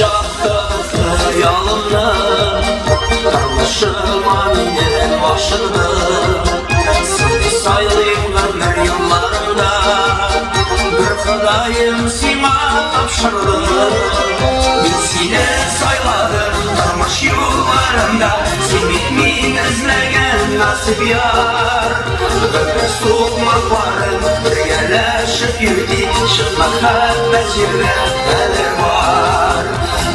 çaktı yalımda, darlaşıma minin başında. Seni saylayım ömür yıllarında, bir kıdayım sima tapşırdı. Bilsine sayladım darmaş yollarında, sevmemin izlegen nasip yar. Ömür soğukmakların birgeleşip yürüdük, şu muhabbet yerine hele var.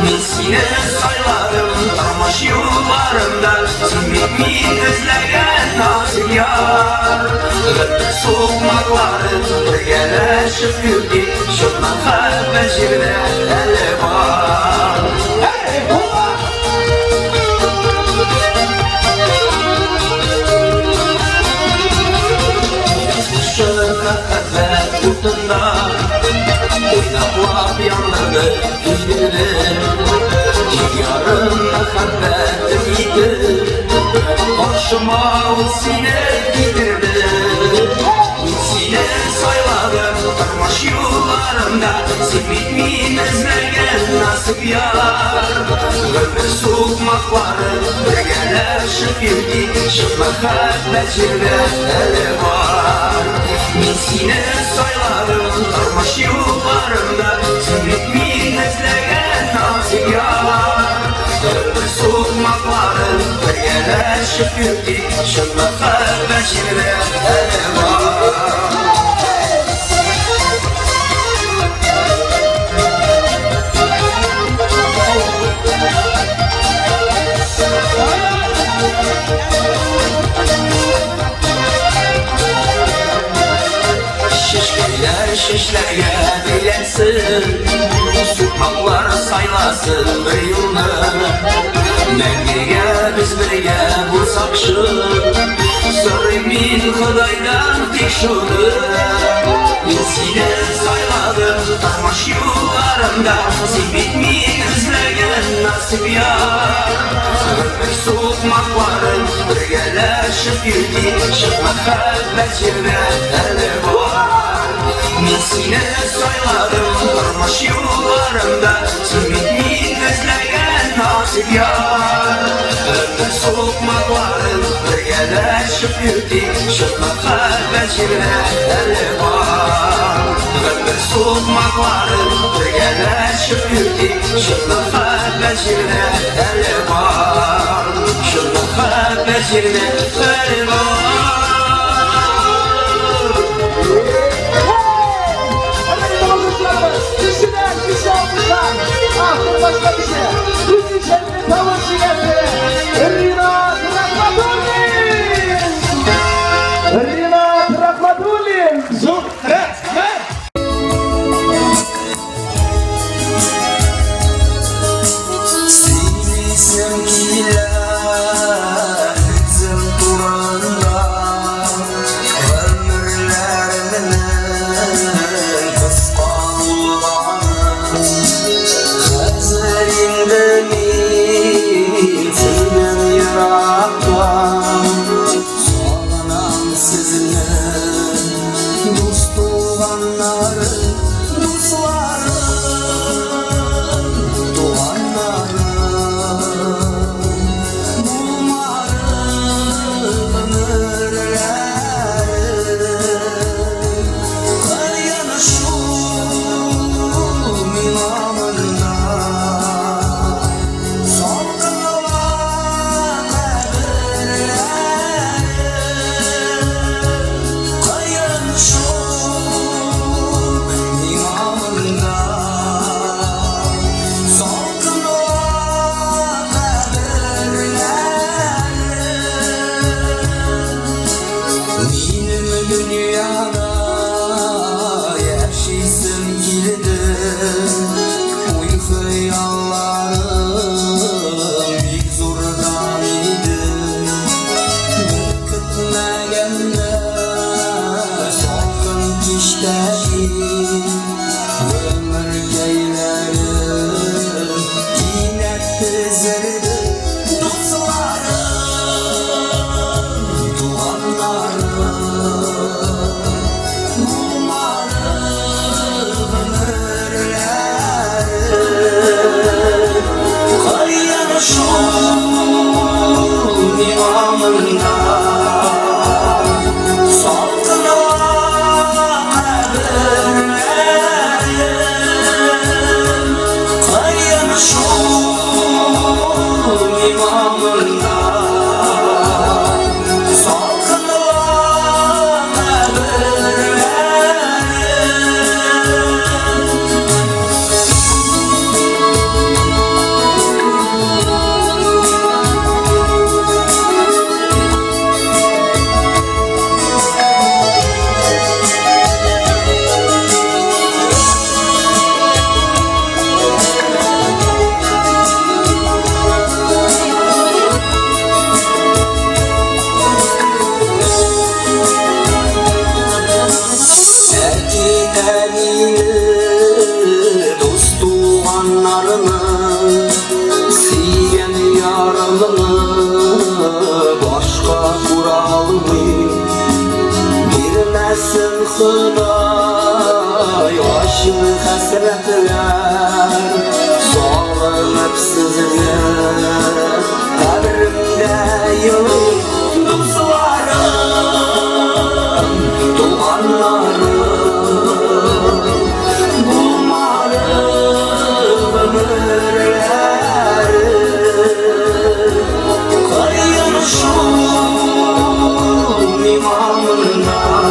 Bilsine sayladım darmaş yollarında, sevmemin izlegen nasip yar. Ömür soğukmakların birgeleşip yürüdük, şu muhabbet yerine hele var. Muhabbet kutunda oynaklap yanladı yüzlerim. Yarın muhabbetim iyiydi, başıma sine gidirdi. Sine sayladım darmaş yollarında, sevmemin izlegen nasip yar. Ömür soğukmakları birgeleşip yürüdük, şu muhabbet yerine hele var. Sine sayladım darmaş yollarında, sevmemin izlegen nasip yar. Ömür soğukmakları birgeleşip yürüdük, şu muhabbet yerine hele var. Şişlerge bilensin, sıkmaklar saylasın bir yılını. Mengege biz birge bulsak şu, sorumin Xudaydan tek şunu. Bilsine sayladım darmaş yollarında, sevmemin izlegen nasip yar. Ömür soğukmakların birgeleşip yürüdük, şu muhabbet yerine hele var. Sine sayladım darmaş yollarında, sevmemin izlegen nasip yar. Ömür soğukmakların birgeleşip yürüdük, şu muhabbet yerine hele var. Ömür soğukmakların birgeleşip yürüdük, şu muhabbet yerine hele var. Şu muhabbet yerine hele var. Kişiler, kişi olmuşlar. Aklım başka bir şey. Türk içerisinde tavır şiirleri. Rina Trakmadulin. Rina Trakmadulin. Zuhretmen. Seni sevgiler izim duranda, ömürlerinin kıskanılığını. Siygen yaralını başka kuralım. Girmesin Xudoy aşkı hasretler. Sağlanıp sizge kabrimde yılın dostlarım, tuğanlarım. Bulmadım ömürleri, kayınşum imamından.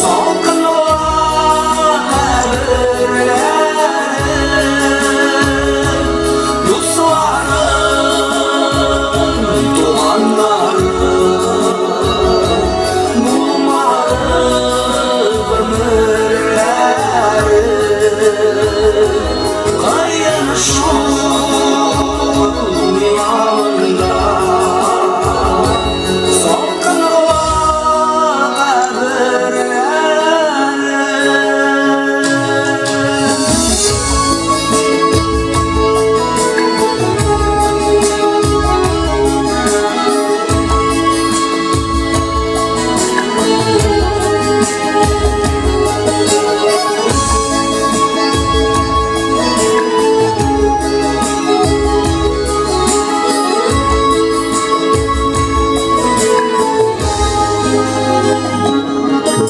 Salkın olan kabirlerim, dostlarım, tuğanlarım. Bulmadım ömürleri, kayınşum imamından. Salkın olan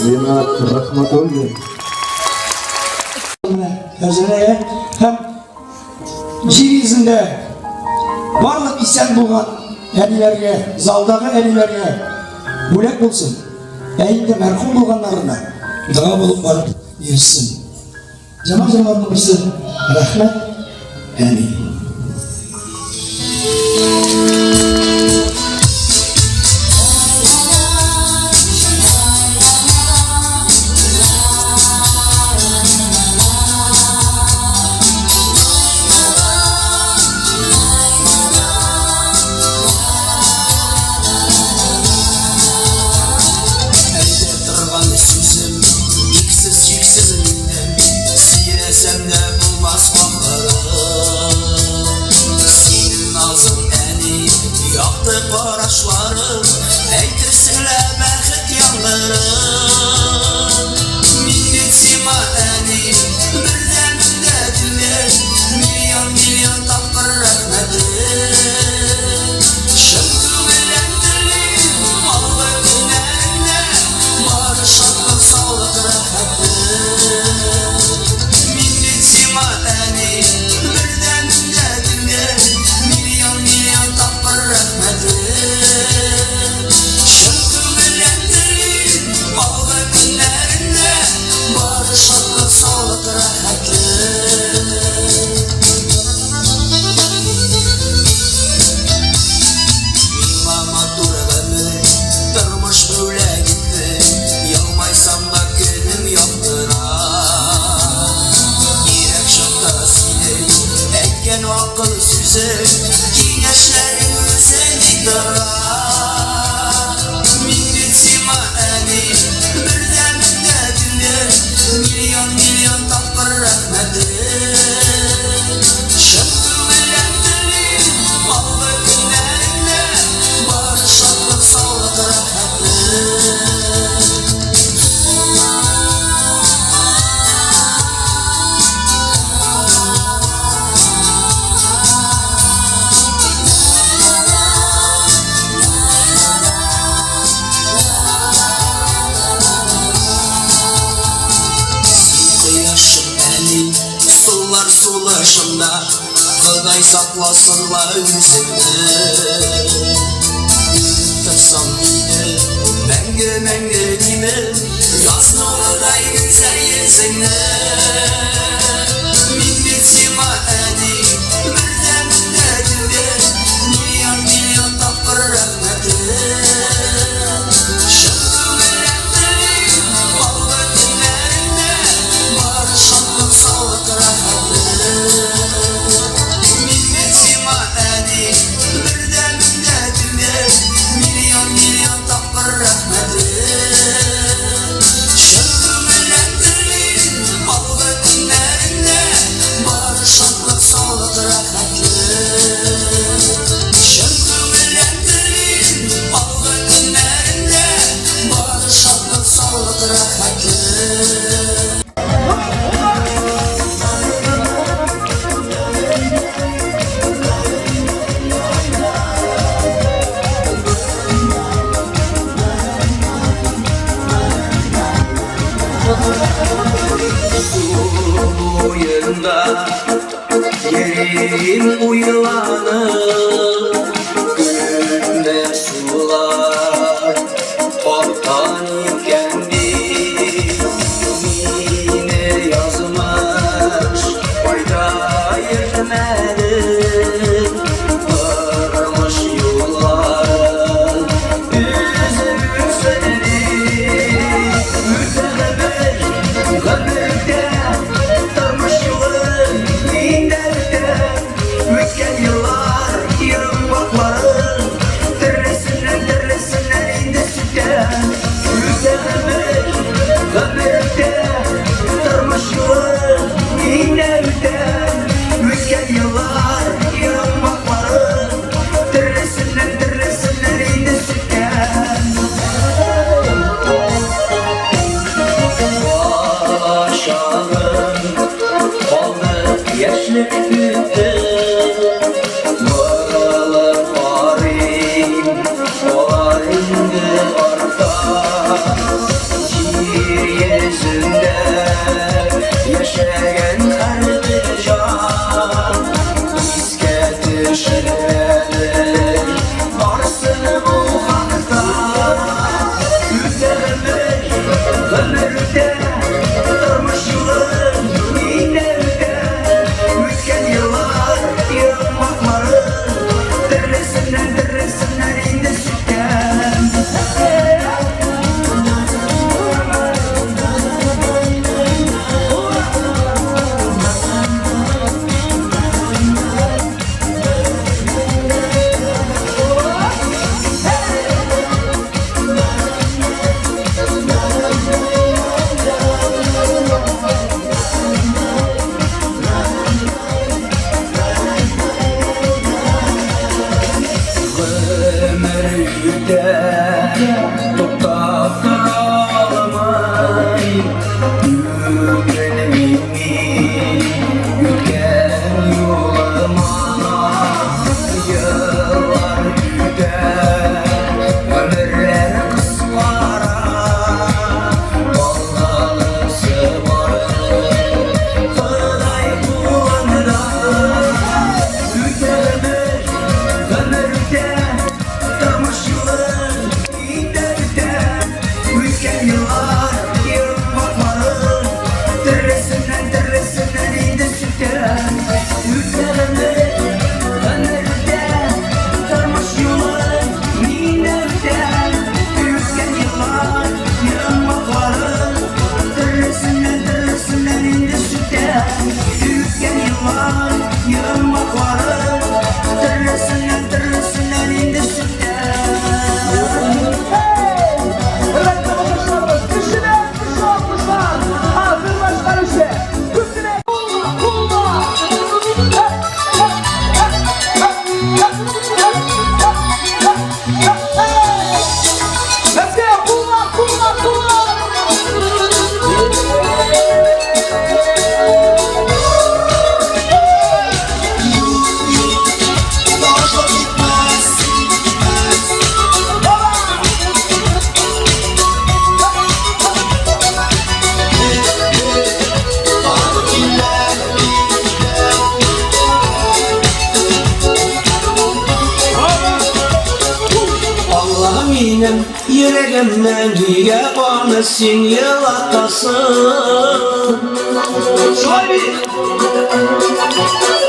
Cenab-ı rahmet olsun. Hazineye hem cihizinde varlık isen bulgan elilerge, zaldağı elilerge bulak bulsun. Eyinde merhum bulganlarına dua bulup varıp yürüsün. Cemaatımızı rahmet amin. Sen de bulmaz bağlarım. Senin nazın eni yaktı paraşlarım. Eytirsinler bəxit yanlarım. Minnetima eni birden dinler. Milyon milyon tapkır rahmetim. Şıkkı bilendirim ağlı günlerinde. Barışıklık sağlık rahatım. Minnetima eni birden dinler. Milyon milyon tapkır rahmetim. Şıkkı bilendirim ağlı günlerinde. Barışıklık sağlık rahatım. İmama durğanı durmuş böyle gitti. Yalmaysam da günüm yoktur. Yürek şokta seni etken o akıl süzü. Gençlerin özeni durar. Minnetima eni birden dinler. Milyon milyon tapkır rahmetim. Şıkkı bilendirim ağlı günlerinde. Barışıklık sağlık rahatım. Yaşım eni sular sulaşımda. Xuday saklasınlar üzümde. Tırsam yine məngü məngü kimi. Yaz noluday güzel yüzünde. Minnetima eni birden dinler. Milyon milyon tapkır rahmetim. Şıkkı bilendirim ağlı günlerinde. Barışıklık sağlık rahatım. Minnetima eni birden dinler. Milyon milyon tapkır rahmetim. Şıkkı bilendirim ağlı günlerinde. yerim uyulanır, gülümde sular toptan kendi yine yazmış, fayda etmedi varmış yollar, üzüm seni mütehaber kabirde tarmış yolun minderden, mütken yıllar yarım bakların derresinden indi sütten, mütehaber kabirde tarmış yolun minderden, mütken yıllar yarım bakların derresinden indi sütten. Aşağım kaldı yaşlı büyüdü, Mağaralı farim olar indi arta, yeryüzünde yaşayan her bir can riske düşürmedir varsın bu hakta, üzerime ömürde durmuş yılın minevde, mütken yıllar yılmakların derresinden indi sütten. Ömürde tutup ağlamay, yüreğimi yutken yoluma, yıllar güder, ömürler kısmara, vallalısı varır, Kıday kullanır, yüreğimi ömürde durmuş yılın minderden, mütken yıllar yarım bakmarın derresinden indi sütten, yüzlerimi ömürde durmuş yılın minderden, mütken yıllar yarım bakmarın derresinden indi sütten, mütken yıllar yarım bakmarın derresinden indi sütten. Evet arkadaşlarımız dişine kuş olmuşlar. Hazır başlar işe. Üstüne kulma. Let's go. Kulma. Boşa gitmez, bazı günler Allah'ım yinem yüreğimden niye bana sen yalatasın?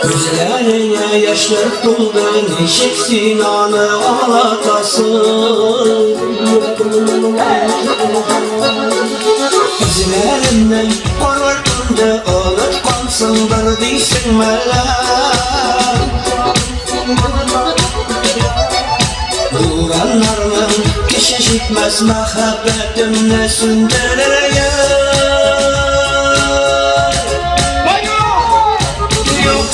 Gözlerine yaşlar doldu, neşeksin anı ağlatasın. İzlerimden parlarkında unutmansındır deysin meler. Duranlarının kişi gitmez muhabbetimle sündüreye. Yok,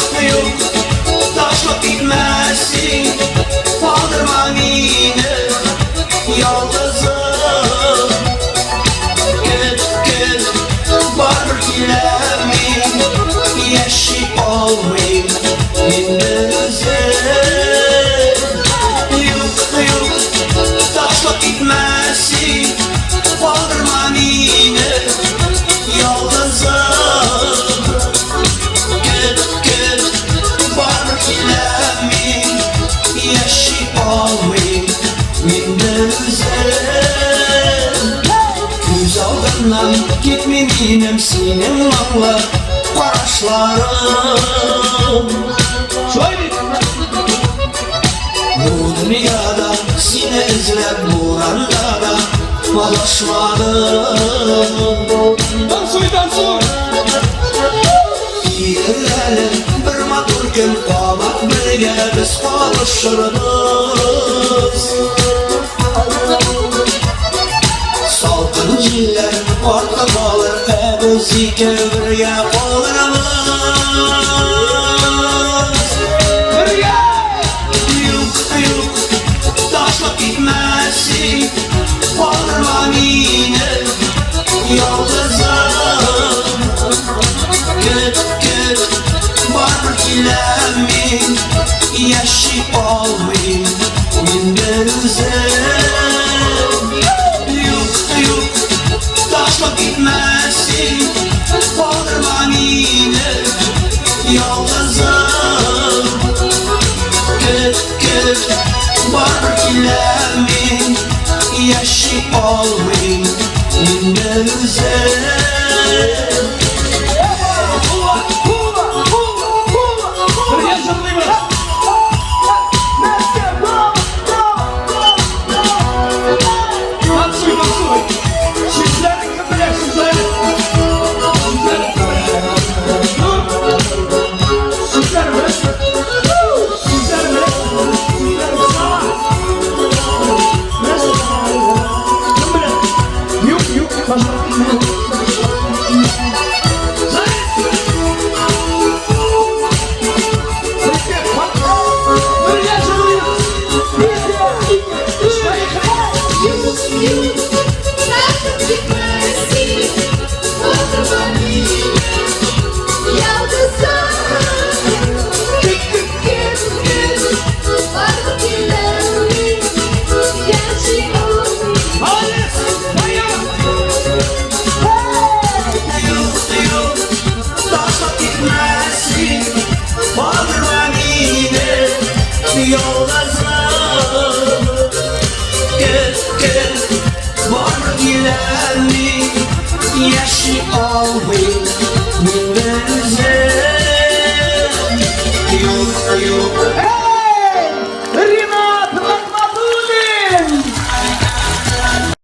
taşla gitmezsin, kaldırma beni yalnızım. Git, vardır kilemin, yeşil olmayayım gündüzüm. Yok, taşla gitmezsin, kaldırma beni yalnızım. Müminem senin anla Qaraşlarım Şöyle. Bu dünyada seni izlep buranda da Malaşmadım Dansoy. Yerlerim bir matur gün Qabat birge biz qalışırız Salqın jiller orta qalır Biz ikirge qalırımız Birge. Yok, taşlap gitmesin Qaldırma meni yalnızım Git, barbar kilemin Yaşayıp olmayın Günden üzüm Yok, taşlap gitmesin Qaldırma meni yalnızım Git, barbar kilemin Yaşayıp olmayın Günden üzüm Birge çalayım. Dansoy. Sizlerin kıpırlar sizlerin. Sizler mi? Yok. Taşlap gitmesin Qaldırma meni yalnızım Git, barbar kilemin Yaşayıp olmayın